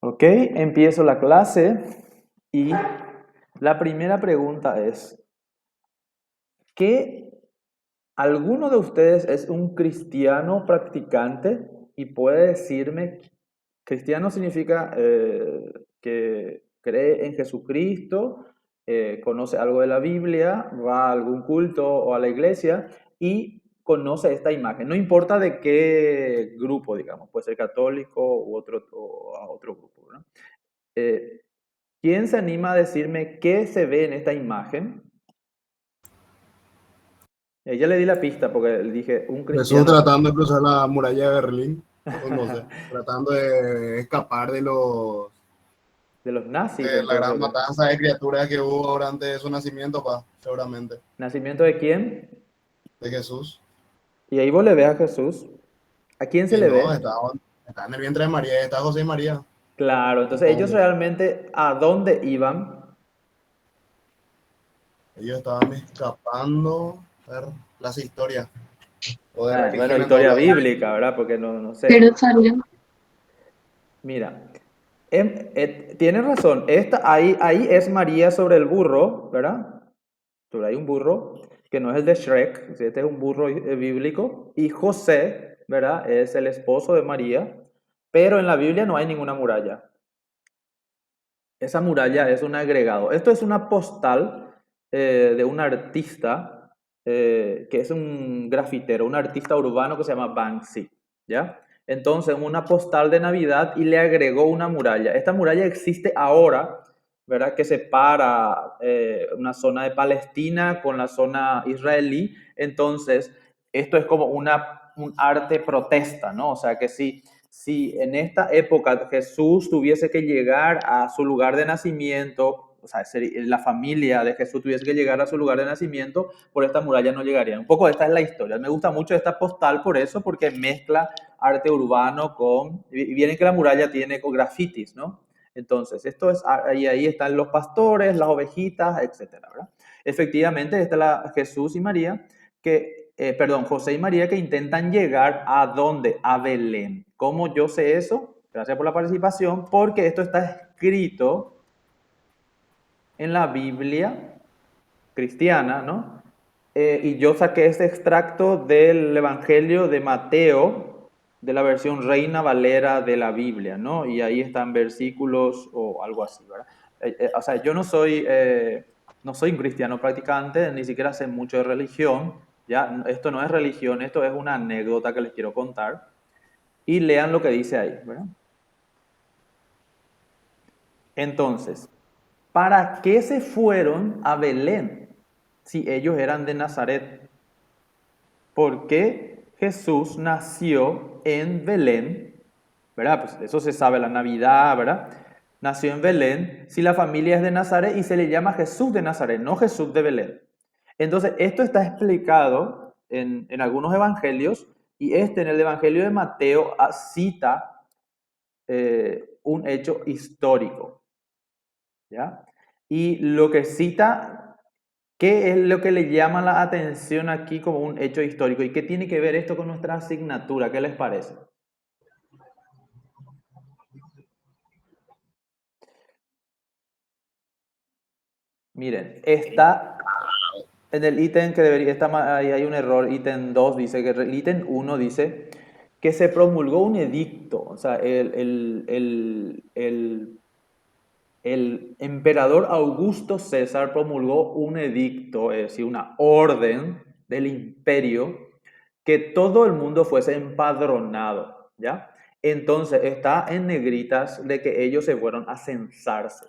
Ok, empiezo la clase y la primera pregunta es, ¿qué alguno de ustedes es un cristiano practicante y puede decirme, cristiano significa que cree en Jesucristo, conoce algo de la Biblia, va a algún culto o a la iglesia y conoce esta imagen? No importa de qué grupo, digamos, puede ser católico u otro, o a otro grupo, ¿no? Eh, ¿Quién se anima a decirme qué se ve en esta imagen? Ya le di la pista porque le dije un Jesús cristiano tratando de cruzar la muralla de Berlín, o no sé, tratando de escapar de los nazis, de la gran entonces. matanza de criaturas que hubo durante su nacimiento, seguramente, ¿Nacimiento de quién? de Jesús. Y ahí vos le ves a Jesús. ¿A quién se Y le no, ve? está en el vientre de María, está José y María, Claro, entonces ellos supongo. realmente ¿a dónde iban? Ellos estaban escapando, a ver, las historias, o de Bueno, religión en todo historia lado. bíblica, ¿verdad? Porque no sé. Jerusalén. Mira, tienes razón. Ahí es María sobre el burro, ¿verdad? Sobre hay un burro, que no es el de Shrek, este es un burro bíblico. Y José, ¿verdad? Es el esposo de María, pero en la Biblia no hay ninguna muralla. Esa muralla es un agregado. Esto es una postal de un artista que es un grafitero, un artista urbano que se llama Banksy, ¿ya? Entonces, una postal de Navidad y le agregó una muralla. Esta muralla existe ahora, ¿verdad? Que separa una zona de Palestina con la zona israelí. Entonces, esto es como un arte protesta, ¿no? O sea, que si en esta época Jesús tuviese que llegar a su lugar de nacimiento, o sea, la familia de Jesús tuviese que llegar a su lugar de nacimiento, por esta muralla no llegarían. Un poco esta es la historia. Me gusta mucho esta postal por eso, porque mezcla arte urbano con... Y viene que la muralla tiene con grafitis, ¿no? Entonces, esto es, ahí están los pastores, las ovejitas, etcétera, ¿verdad? Efectivamente, está Jesús y María, perdón, José y María que intentan llegar a dónde? A Belén. ¿Cómo yo sé eso? Gracias por la participación, porque esto está escrito en la Biblia cristiana, ¿no? Y yo saqué este extracto del Evangelio de Mateo, de la versión Reina Valera de la Biblia, ¿no? Y ahí están versículos o algo así, ¿verdad? O sea, yo no soy un cristiano practicante, ni siquiera sé mucho de religión, ¿ya? Esto no es religión, esto es una anécdota que les quiero contar. Y lean lo que dice ahí, ¿verdad? Entonces, ¿para qué se fueron a Belén si ellos eran de Nazaret? ¿Por qué Jesús nació en Belén? ¿Verdad? Pues eso se sabe, la Navidad, ¿verdad? Nació en Belén, si la familia es de Nazaret y se le llama Jesús de Nazaret, no Jesús de Belén. Entonces, esto está explicado en algunos evangelios y en el Evangelio de Mateo, cita un hecho histórico, ¿ya? Y lo que cita, ¿qué es lo que le llama la atención aquí como un hecho histórico? ¿Y qué tiene que ver esto con nuestra asignatura? ¿Qué les parece? Miren, está en el ítem que debería estar, ahí hay un error, ítem 2 dice que el ítem 1 dice que se promulgó un edicto, o sea, el emperador Augusto César promulgó un edicto, es decir, una orden del imperio, que todo el mundo fuese empadronado, ¿ya? Entonces está en negritas de que ellos se fueron a censarse.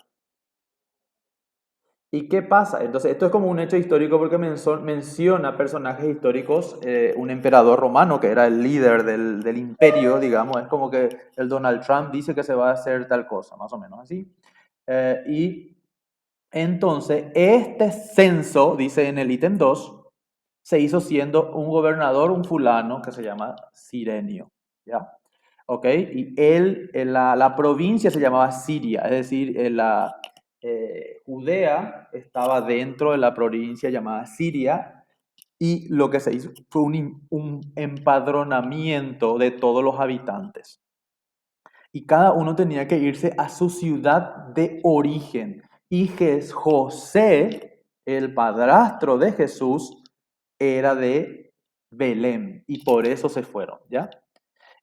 ¿Y qué pasa? Entonces, esto es como un hecho histórico porque menciona personajes históricos, un emperador romano que era el líder del imperio, digamos, es como que el Donald Trump dice que se va a hacer tal cosa, más o menos así. Y entonces, este censo, dice en el ítem 2, se hizo siendo un gobernador, un fulano que se llama Cirenio, ¿ya? ¿Ok? Y la provincia se llamaba Siria, es decir, Judea estaba dentro de la provincia llamada Siria y lo que se hizo fue un empadronamiento de todos los habitantes. y cada uno tenía que irse a su ciudad de origen. Y José, el padrastro de Jesús, era de Belén y por eso se fueron, ¿ya?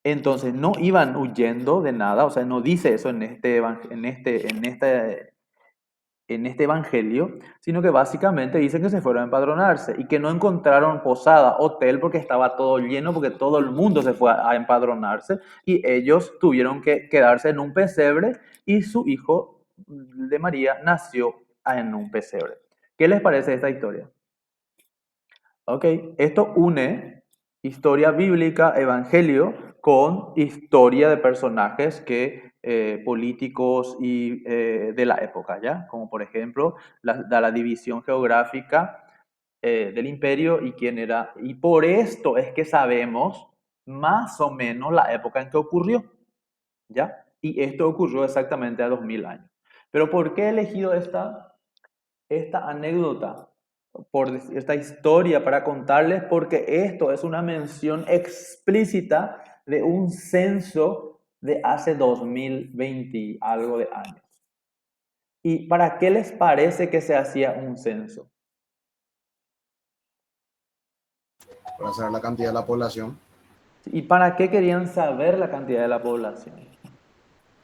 Entonces no iban huyendo de nada, o sea, no dice eso en este evangelio, sino que básicamente dicen que se fueron a empadronarse y que no encontraron posada, hotel, porque estaba todo lleno, porque todo el mundo se fue a empadronarse y ellos tuvieron que quedarse en un pesebre y su hijo de María nació en un pesebre. ¿Qué les parece esta historia? Ok, esto une historia bíblica, evangelio, con historia de personajes políticos y de la época, ¿ya? Como por ejemplo la división geográfica del imperio y quién era. Y por esto es que sabemos más o menos la época en que ocurrió, ¿ya? Y esto ocurrió exactamente a 2000 años. Pero ¿por qué he elegido esta anécdota, por esta historia para contarles? Porque esto es una mención explícita de un censo de hace 2020 algo de años. ¿Y para qué les parece que se hacía un censo? Para saber la cantidad de la población. ¿Y para qué querían saber la cantidad de la población?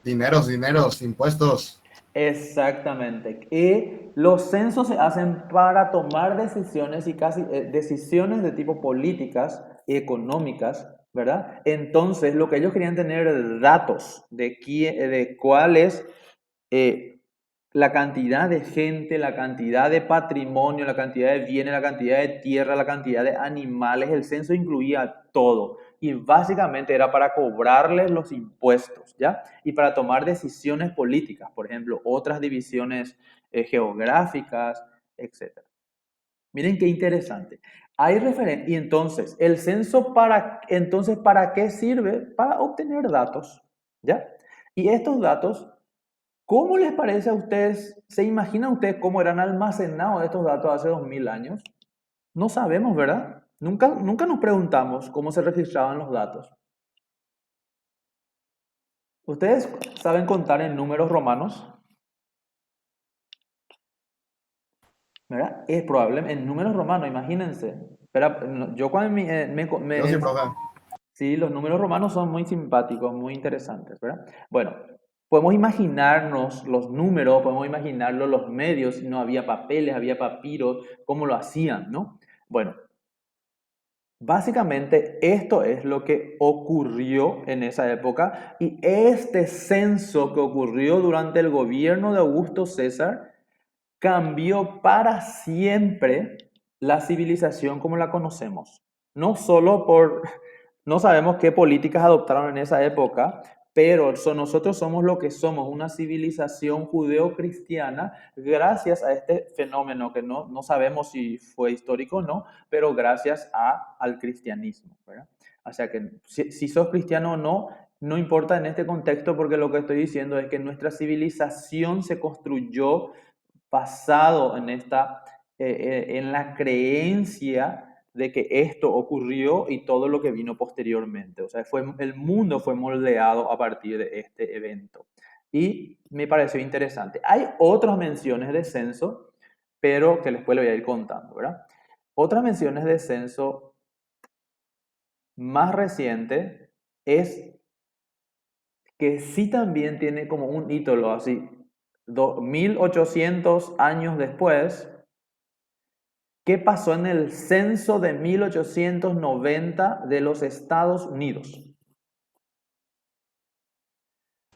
Dineros, impuestos. Exactamente. Y los censos se hacen para tomar decisiones y casi decisiones de tipo políticas y económicas, ¿verdad? Entonces, lo que ellos querían tener era datos de cuál es eh, la cantidad de gente, la cantidad de patrimonio, la cantidad de bienes, la cantidad de tierra, la cantidad de animales. El censo incluía todo y básicamente era para cobrarles los impuestos, ¿ya? Y para tomar decisiones políticas, por ejemplo, otras divisiones geográficas, etcétera. Miren qué interesante. Hay y entonces, el censo ¿para qué sirve? Para obtener datos, ¿ya? Y estos datos, ¿cómo les parece a ustedes? ¿Se imaginan ustedes cómo eran almacenados estos datos hace 2000 años? No sabemos, ¿verdad? Nunca nos preguntamos cómo se registraban los datos. ¿Ustedes saben contar en números romanos? ¿Verdad? Es probable, en números romanos, imagínense. Pero yo cuando Yo sí, profe. sí, los números romanos son muy simpáticos, muy interesantes, ¿verdad? Bueno, podemos imaginarnos los números, podemos imaginarlo los medios, no había papeles, había papiros, cómo lo hacían, ¿no? Bueno, básicamente esto es lo que ocurrió en esa época y este censo que ocurrió durante el gobierno de Augusto César cambió para siempre la civilización como la conocemos. No solo no sabemos qué políticas adoptaron en esa época, pero nosotros somos lo que somos, una civilización judeo-cristiana, gracias a este fenómeno que no sabemos si fue histórico o no, pero gracias al cristianismo, ¿verdad? O sea que si sos cristiano o no, no importa en este contexto, porque lo que estoy diciendo es que nuestra civilización se construyó basado en la creencia de que esto ocurrió y todo lo que vino posteriormente. O sea, el mundo fue moldeado a partir de este evento. Y me pareció interesante. Hay otras menciones de censo, pero que después le voy a ir contando, ¿verdad? Otras menciones de censo más reciente es que sí también tiene como un ídolo así, 1800 años después. ¿Qué pasó en el censo de 1890 de los Estados Unidos?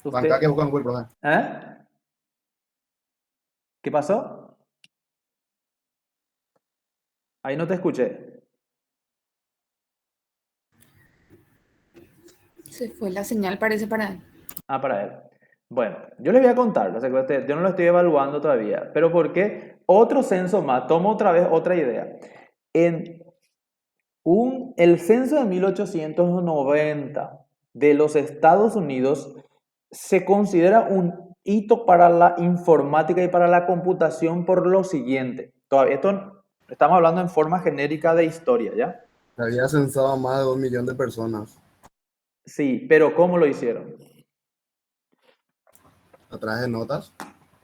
Banca que ¿Usted? buscan Google, profe. ¿Eh? ¿Qué pasó? Ahí no te escuché. Se fue la señal, parece para él. Para él. Bueno, yo les voy a contar, yo no lo estoy evaluando todavía, pero ¿por qué? Otro censo más, tomo otra vez otra idea. En el censo de 1890 de los Estados Unidos se considera un hito para la informática y para la computación por lo siguiente. Todavía esto estamos hablando en forma genérica de historia, ¿ya? Se había censado a más de 2 millones de personas. Sí, pero ¿cómo lo hicieron? Atrás de notas,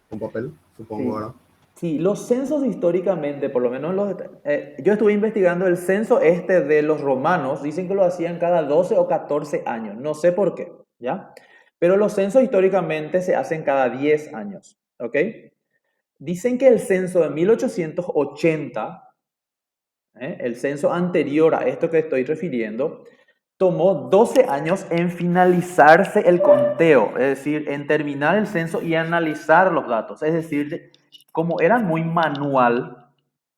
un papel, supongo, Sí. ¿verdad? Sí, los censos históricamente, por lo menos yo estuve investigando el censo este de los romanos, dicen que lo hacían cada 12 o 14 años, no sé por qué, ¿ya? Pero los censos históricamente se hacen cada 10 años, ¿ok? Dicen que el censo de 1880, el censo anterior a esto que estoy refiriendo, tomó 12 años en finalizarse el conteo, es decir, en terminar el censo y analizar los datos. Es decir, como era muy manual,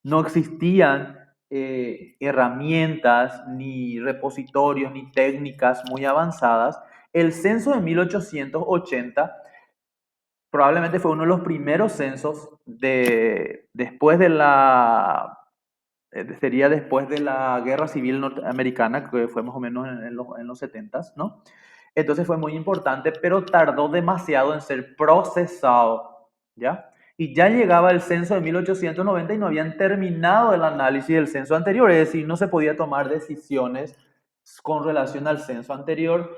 no existían herramientas, ni repositorios, ni técnicas muy avanzadas. El censo de 1880 probablemente fue uno de los primeros censos después de sería después de la Guerra Civil Norteamericana, que fue más o menos en los 70s, ¿no? Entonces fue muy importante, pero tardó demasiado en ser procesado, ¿ya? Y ya llegaba el censo de 1890 y no habían terminado el análisis del censo anterior, es decir, no se podía tomar decisiones con relación al censo anterior.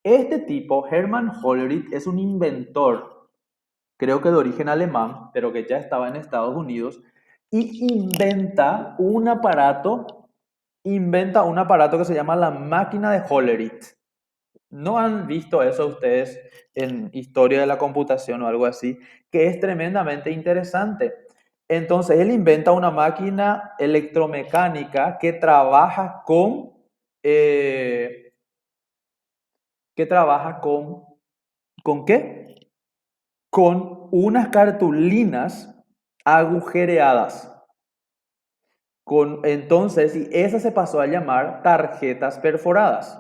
Este tipo, Hermann Hollerith, es un inventor, creo que de origen alemán, pero que ya estaba en Estados Unidos, y inventa un aparato que se llama la máquina de Hollerith. ¿No han visto eso ustedes en historia de la computación o algo así? Que es tremendamente interesante. Entonces, él inventa una máquina electromecánica eh, que trabaja ¿con qué? Con unas cartulinas agujereadas. Entonces, y esa se pasó a llamar tarjetas perforadas.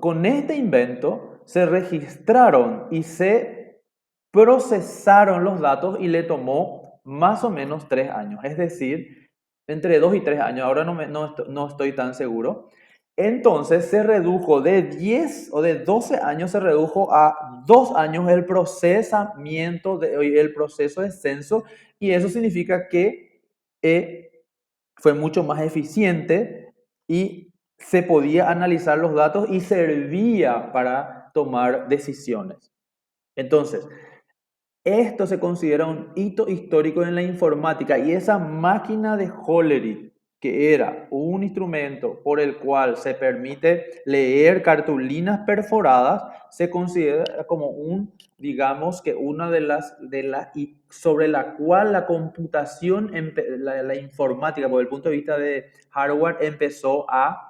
Con este invento, se registraron y se procesaron los datos y le tomó más o menos 3 años, es decir, entre 2 y 3 años, ahora no estoy tan seguro. Entonces se redujo de 10 o de 12 años, se redujo a 2 años el proceso de censo, y eso significa que fue mucho más eficiente y se podía analizar los datos y servía para tomar decisiones. Entonces, esto se considera un hito histórico en la informática, y esa máquina de Hollerith, que era un instrumento por el cual se permite leer cartulinas perforadas, se considera como digamos que una y sobre la cual la computación, la informática, por el punto de vista de hardware, empezó a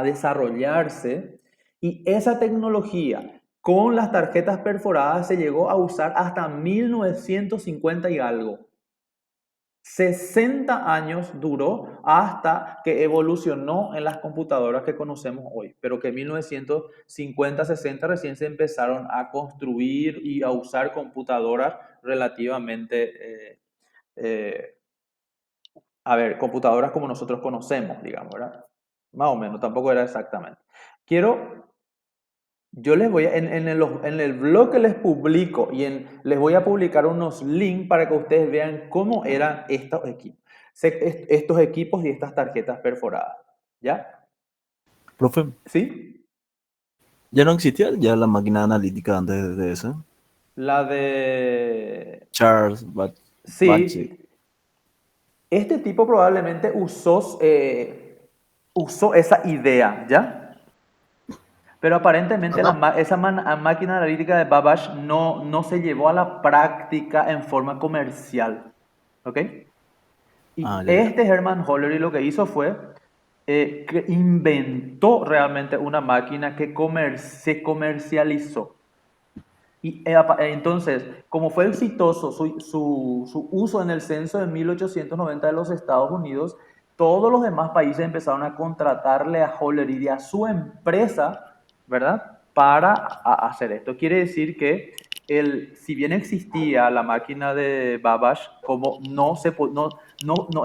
desarrollarse, y esa tecnología con las tarjetas perforadas se llegó a usar hasta 1950 y algo. 60 años duró hasta que evolucionó en las computadoras que conocemos hoy, pero que en 1950, 60 recién se empezaron a construir y a usar computadoras relativamente, computadoras como nosotros conocemos, digamos, ¿verdad? Más o menos, tampoco era exactamente. Yo les voy en el blog que les publico les voy a publicar unos links para que ustedes vean cómo eran estos equipos y estas tarjetas perforadas. ¿Ya? Profe, ¿Sí? ¿ya no existía ya la máquina analítica antes de eso? La de... Charles Babbage. Sí. Este tipo probablemente usó esa idea, ¿ya? Pero aparentemente Acá, esa máquina analítica de Babbage no se llevó a la práctica en forma comercial. ¿Ok? Y Ah, ya, ya. este Hermann Hollerith lo que hizo fue que inventó realmente una máquina que se comercializó. Y entonces, como fue exitoso su uso en el censo de 1890 de los Estados Unidos, todos los demás países empezaron a contratarle a Hollerith y a su empresa, ¿verdad? Para hacer esto. Quiere decir que si bien existía la máquina de Babbage, como no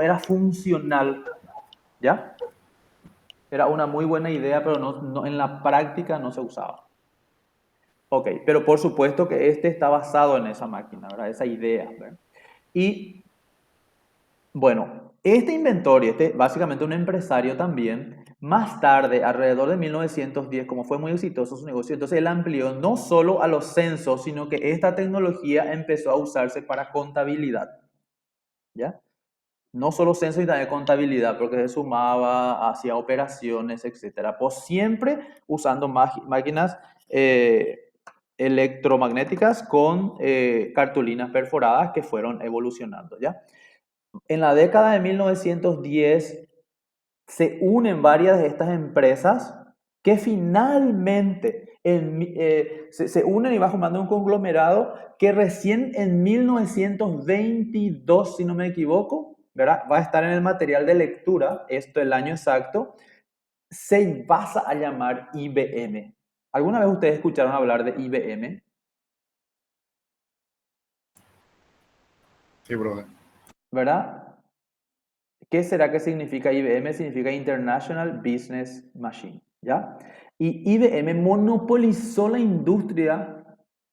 era funcional, ¿ya? Era una muy buena idea, pero en la práctica no se usaba. Ok, pero por supuesto que este está basado en esa máquina, ¿verdad? Esa idea, ¿verdad? Y bueno, este inventor, y básicamente un empresario también, Más tarde, alrededor de 1910, como fue muy exitoso su negocio, entonces él amplió no solo a los censos, sino que esta tecnología empezó a usarse para contabilidad, ¿ya? No solo censo y también contabilidad, porque se sumaba, hacía operaciones, etcétera. Pues siempre usando máquinas electromagnéticas con cartulinas perforadas que fueron evolucionando, ¿ya? En la década de 1910 se unen varias de estas empresas que finalmente se unen y va formando un conglomerado que recién en 1922, si no me equivoco, ¿verdad? Va a estar en el material de lectura, esto el año exacto, se pasa a llamar IBM. ¿Alguna vez ustedes escucharon hablar de IBM? Sí, brother. ¿Verdad? ¿Qué será que significa IBM? Significa International Business Machine, ¿ya? Y IBM monopolizó la industria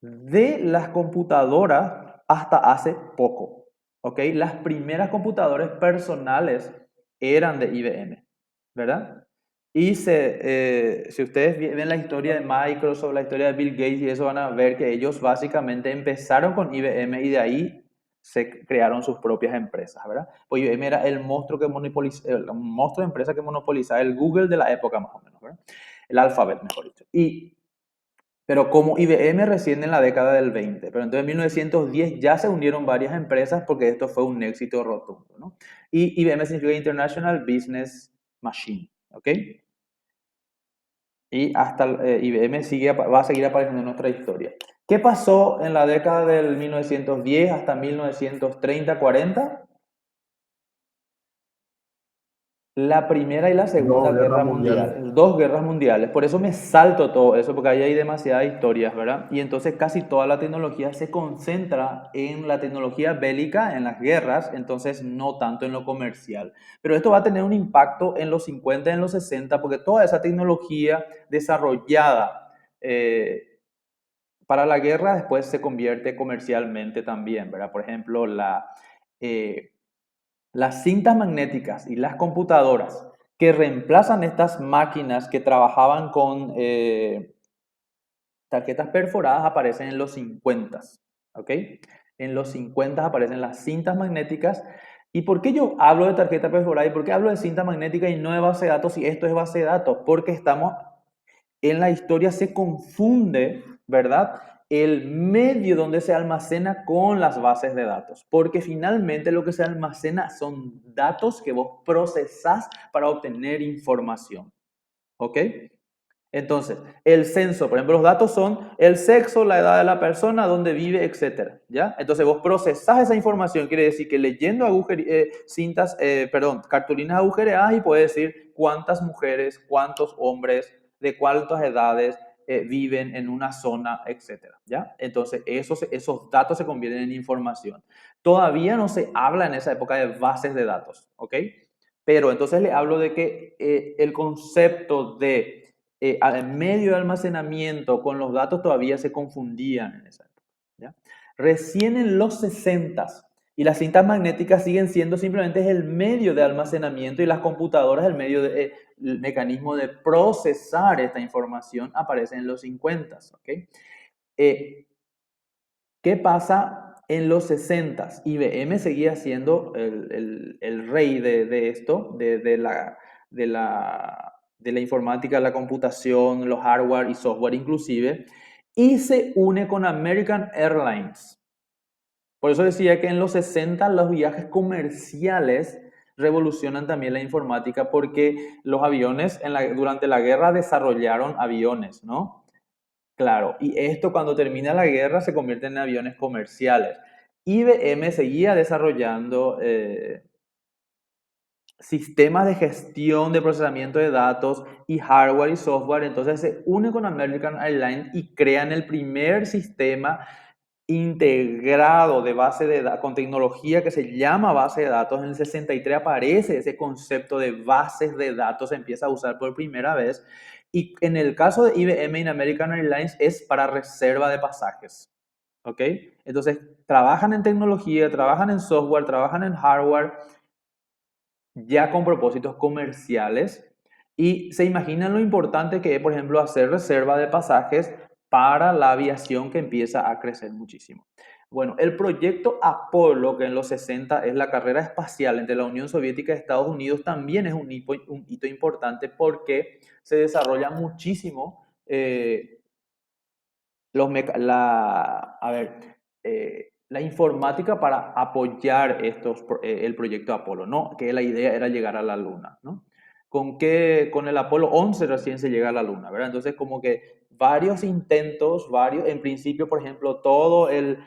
de las computadoras hasta hace poco, ¿ok? Las primeras computadoras personales eran de IBM, ¿verdad? Y si ustedes ven la historia de Microsoft, la historia de Bill Gates y eso, van a ver que ellos básicamente empezaron con IBM y de ahí se crearon sus propias empresas, ¿verdad? Pues IBM era el monstruo el monstruo de empresa que monopolizaba el Google de la época más o menos, ¿verdad? El Alphabet, mejor dicho. Pero como IBM recién en la década del 20, pero entonces en 1910 ya se unieron varias empresas porque esto fue un éxito rotundo, ¿no? Y IBM significa International Business Machine, ¿ok? Y hasta IBM va a seguir apareciendo en nuestra historia. ¿Qué pasó en la década del 1910 hasta 1930, 40? La Primera y la Segunda Dos Guerra guerras mundiales. Mundial, dos guerras mundiales. Por eso me salto todo eso, porque ahí hay demasiadas historias, ¿verdad? Y entonces casi toda la tecnología se concentra en la tecnología bélica, en las guerras, entonces no tanto en lo comercial. Pero esto va a tener un impacto en los 50 y en los 60, porque toda esa tecnología desarrollada para la guerra después se convierte comercialmente también, ¿verdad? Por ejemplo, eh, las cintas magnéticas y las computadoras que reemplazan estas máquinas que trabajaban con tarjetas perforadas aparecen en los 50, ¿ok? En los 50 aparecen las cintas magnéticas. ¿Y por qué yo hablo de tarjeta perforada y por qué hablo de cinta magnética y no de base de datos si esto es base de datos? Porque estamos en la historia se confunde, ¿verdad? El medio donde se almacena con las bases de datos, porque finalmente lo que se almacena son datos que vos procesás para obtener información, ¿ok? Entonces, el censo, por ejemplo, los datos son el sexo, la edad de la persona, dónde vive, etcétera, ¿ya? Entonces, vos procesás esa información, quiere decir que leyendo cartulinas agujereadas y puede decir cuántas mujeres, cuántos hombres, de cuántas edades viven en una zona, etcétera, ¿ya? Entonces, esos datos se convierten en información. Todavía no se habla en esa época de bases de datos, ¿ok? Pero entonces le hablo de que el concepto de al medio de almacenamiento con los datos todavía se confundían en esa época, ¿ya? Recién en los 60 y las cintas magnéticas siguen siendo simplemente el medio de almacenamiento y las computadoras el mecanismo de procesar esta información aparece en los 50, ¿ok? ¿Qué pasa en los 60? IBM seguía siendo el rey de esto, de la informática, la computación, los hardware y software inclusive, y se une con American Airlines. Por eso decía que en los 60 los viajes comerciales revolucionan también la informática porque los aviones durante la guerra desarrollaron aviones, ¿no? Claro, y esto cuando termina la guerra se convierte en aviones comerciales. IBM seguía desarrollando sistemas de gestión de procesamiento de datos y hardware y software, entonces se une con American Airlines y crean el primer sistema integrado de base de datos, con tecnología que se llama base de datos. En el 63 aparece ese concepto de bases de datos, se empieza a usar por primera vez. Y en el caso de IBM y American Airlines es para reserva de pasajes. ¿Ok? Entonces, trabajan en tecnología, trabajan en software, trabajan en hardware, ya con propósitos comerciales. Y se imaginan lo importante que es, por ejemplo, hacer reserva de pasajes para la aviación que empieza a crecer muchísimo. Bueno, el proyecto Apolo, que en los 60 es la carrera espacial entre la Unión Soviética y Estados Unidos, también es un hito importante porque se desarrolla muchísimo la informática para apoyar el proyecto Apolo, ¿no? Que la idea era llegar a la Luna, ¿no? Con el Apolo 11 recién se llega a la Luna, ¿verdad? Entonces, como que varios intentos, en principio, por ejemplo, todo el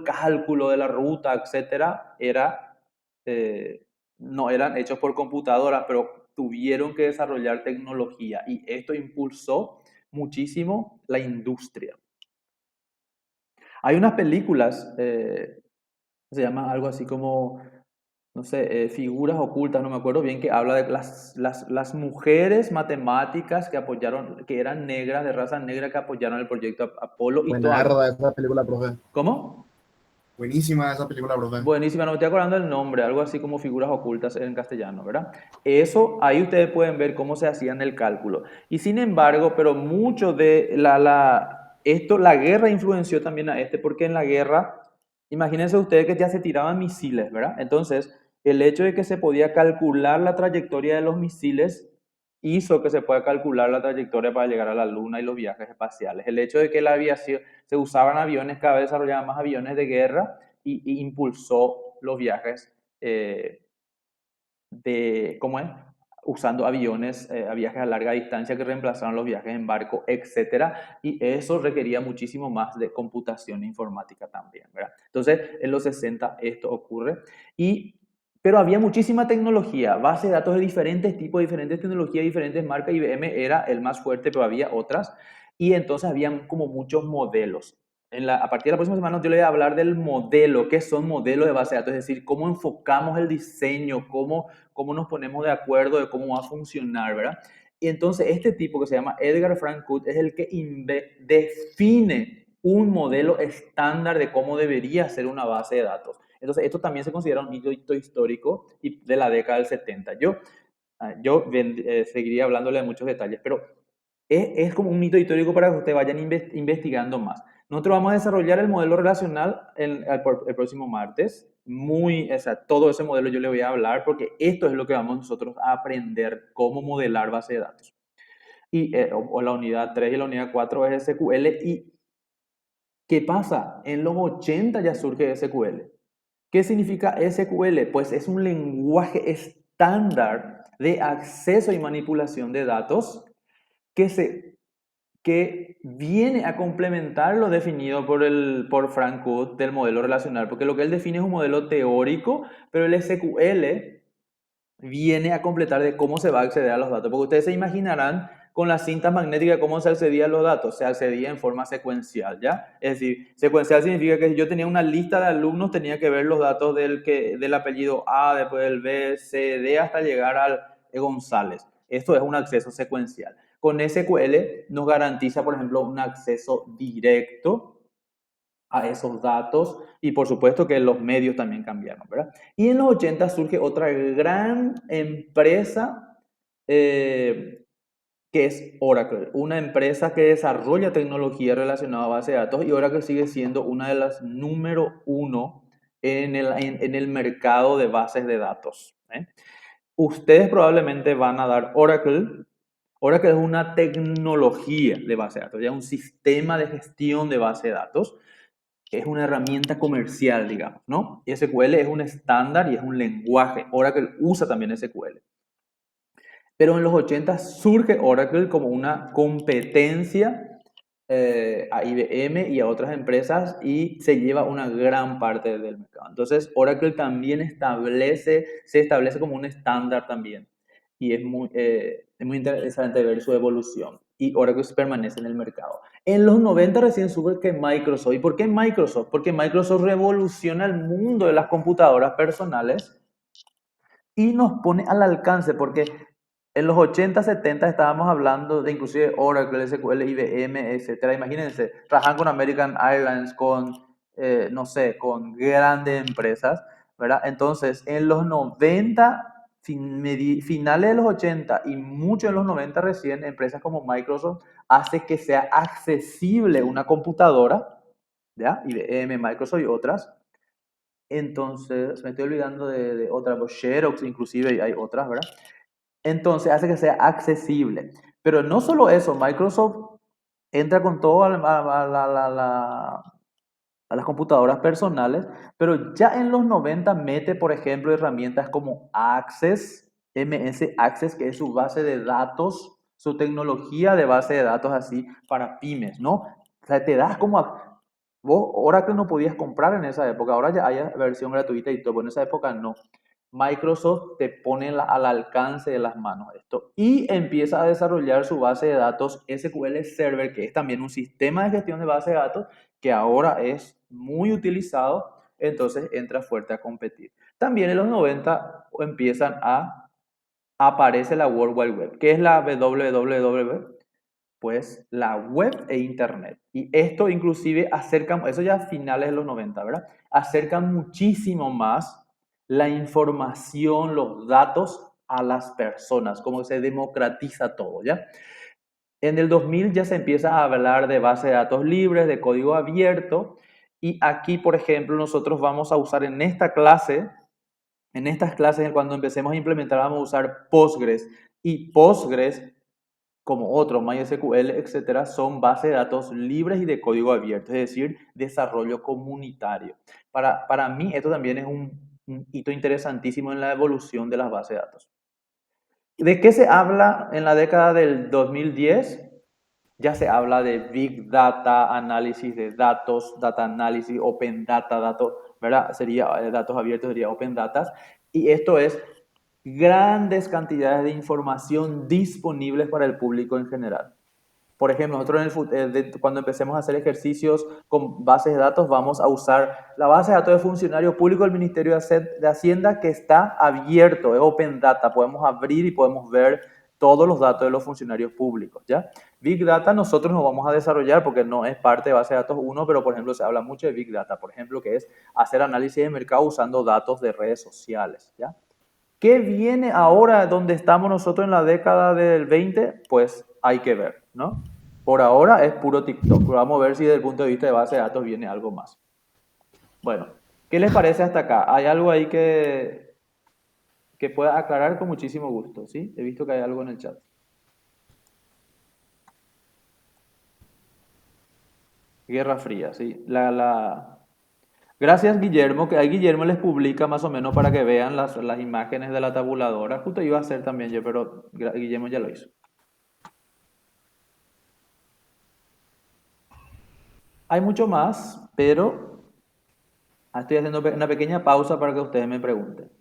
cálculo de la ruta, etcétera, eh, no eran hechos por computadoras, pero tuvieron que desarrollar tecnología y esto impulsó muchísimo la industria. Hay unas películas, se llama algo así como, no sé, figuras ocultas, no me acuerdo bien, que habla de las mujeres matemáticas que apoyaron, que eran negras, de raza negra, que apoyaron el proyecto Apolo y todavía. Buenarda esa película, profe. ¿Cómo? Buenísima esa película, profe. Buenísima, no me estoy acordando el nombre, algo así como figuras ocultas en castellano, ¿verdad? Eso, ahí ustedes pueden ver cómo se hacían el cálculo. Y sin embargo, pero mucho de la guerra influenció también a porque en la guerra, imagínense ustedes que ya se tiraban misiles, ¿verdad? Entonces, el hecho de que se podía calcular la trayectoria de los misiles hizo que se pueda calcular la trayectoria para llegar a la Luna y los viajes espaciales. El hecho de que la aviación, se usaban aviones, cada vez desarrollaban más aviones de guerra y impulsó los viajes ¿cómo es? Usando aviones a viajes a larga distancia que reemplazaron los viajes en barco, etcétera, y eso requería muchísimo más de computación informática también, ¿verdad? Entonces, en los 60 esto ocurre, pero había muchísima tecnología, base de datos de diferentes tipos, diferentes tecnologías, diferentes marcas. IBM era el más fuerte, pero había otras, y entonces habían como muchos modelos. A partir de la próxima semana yo le voy a hablar del modelo, qué son modelos de base de datos, es decir, cómo enfocamos el diseño, cómo nos ponemos de acuerdo de cómo va a funcionar, ¿verdad? Y entonces este tipo que se llama Edgar Frank Cook es el que define un modelo estándar de cómo debería ser una base de datos. Entonces esto también se considera un hito histórico y de la década del 70. Yo seguiría hablándole de muchos detalles, pero es como un hito histórico para que ustedes vayan investigando más. Nosotros vamos a desarrollar el modelo relacional el próximo martes. Todo ese modelo yo le voy a hablar porque esto es lo que vamos nosotros a aprender, cómo modelar base de datos. O la unidad 3 y la unidad 4 es SQL. ¿Y qué pasa? En los 80 ya surge SQL. ¿Qué significa SQL? Pues es un lenguaje estándar de acceso y manipulación de datos que viene a complementar lo definido por Frank Cook del modelo relacional, porque lo que él define es un modelo teórico, pero el SQL viene a completar de cómo se va a acceder a los datos, porque ustedes se imaginarán con las cintas magnéticas cómo se accedía a los datos, se accedía en forma secuencial, ¿ya? Es decir, secuencial significa que si yo tenía una lista de alumnos, tenía que ver los datos del apellido A, después del B, C, D, hasta llegar al González. Esto es un acceso secuencial. Con SQL nos garantiza, por ejemplo, un acceso directo a esos datos y por supuesto que los medios también cambiaron, ¿verdad? Y en los 80 surge otra gran empresa que es Oracle, una empresa que desarrolla tecnología relacionada a base de datos y Oracle sigue siendo una de las número uno en el mercado de bases de datos. Ustedes probablemente van a dar Oracle. Oracle es una tecnología de base de datos, ya un sistema de gestión de base de datos. Es una herramienta comercial, digamos, ¿no? SQL es un estándar y es un lenguaje. Oracle usa también SQL. Pero en los 80 surge Oracle como una competencia a IBM y a otras empresas y se lleva una gran parte del mercado. Entonces, Oracle también se establece como un estándar también. Y es muy interesante ver su evolución. Y Oracle permanece en el mercado. En los 90 recién sube que Microsoft. ¿Y por qué Microsoft? Porque Microsoft revoluciona el mundo de las computadoras personales y nos pone al alcance, porque en los 80, 70 estábamos hablando de inclusive Oracle, SQL, IBM, etcétera. Imagínense, trabajan con American Airlines, no sé, con grandes empresas, ¿verdad? Entonces, en los 90 finales de los 80 y mucho en los 90 recién, empresas como Microsoft hace que sea accesible una computadora, ¿ya? IBM, Microsoft y otras. Entonces, me estoy olvidando de otras, pues Xerox inclusive hay otras, ¿verdad? Entonces hace que sea accesible. Pero no solo eso, Microsoft entra con todo a las computadoras personales, pero ya en los 90 mete, por ejemplo, herramientas como Access, MS Access, que es su base de datos, su tecnología de base de datos así para pymes, ¿no? O sea, te das como vos Oracle no podías comprar en esa época, ahora ya hay versión gratuita y todo, pero en esa época no. Microsoft te pone al alcance de las manos esto y empieza a desarrollar su base de datos SQL Server, que es también un sistema de gestión de base de datos que ahora es muy utilizado, entonces entra fuerte a competir. También en los 90 aparece la World Wide Web. ¿Qué es la WWW? Pues la web e internet. Y esto inclusive acerca, eso ya a finales de los 90, ¿verdad? Acerca muchísimo más la información, los datos a las personas, como se democratiza todo, ¿ya? En el 2000 ya se empieza a hablar de base de datos libres, de código abierto, y aquí, por ejemplo, nosotros vamos a usar en estas clases, cuando empecemos a implementar, vamos a usar Postgres, y Postgres como otros, MySQL, etcétera, son bases de datos libres y de código abierto, es decir, desarrollo comunitario. Para mí, esto también es un hito interesantísimo en la evolución de las bases de datos. ¿De qué se habla en la década del 2010? Ya se habla de Big Data, análisis de datos, Data Analysis, Open Data, datos, ¿verdad? Sería datos abiertos, sería Open Data. Y esto es grandes cantidades de información disponibles para el público en general. Por ejemplo, nosotros cuando empecemos a hacer ejercicios con bases de datos, vamos a usar la base de datos de funcionario público del Ministerio de Hacienda, que está abierto, es Open Data. Podemos abrir y podemos ver todos los datos de los funcionarios públicos, ¿ya? Big Data nosotros nos vamos a desarrollar porque no es parte de base de datos 1, pero por ejemplo se habla mucho de Big Data, por ejemplo, que es hacer análisis de mercado usando datos de redes sociales, ¿ya? ¿Qué viene ahora donde estamos nosotros en la década del 20? Pues hay que ver, ¿no? Por ahora es puro TikTok, pero vamos a ver si desde el punto de vista de base de datos viene algo más. Bueno, ¿qué les parece hasta acá? ¿Hay algo ahí que pueda aclarar con muchísimo gusto? ¿Sí? He visto que hay algo en el chat. Guerra Fría, sí. Gracias, Guillermo, que ahí Guillermo les publica más o menos para que vean las imágenes de la tabuladora. Justo iba a hacer también yo, pero Guillermo ya lo hizo. Hay mucho más, pero estoy haciendo una pequeña pausa para que ustedes me pregunten.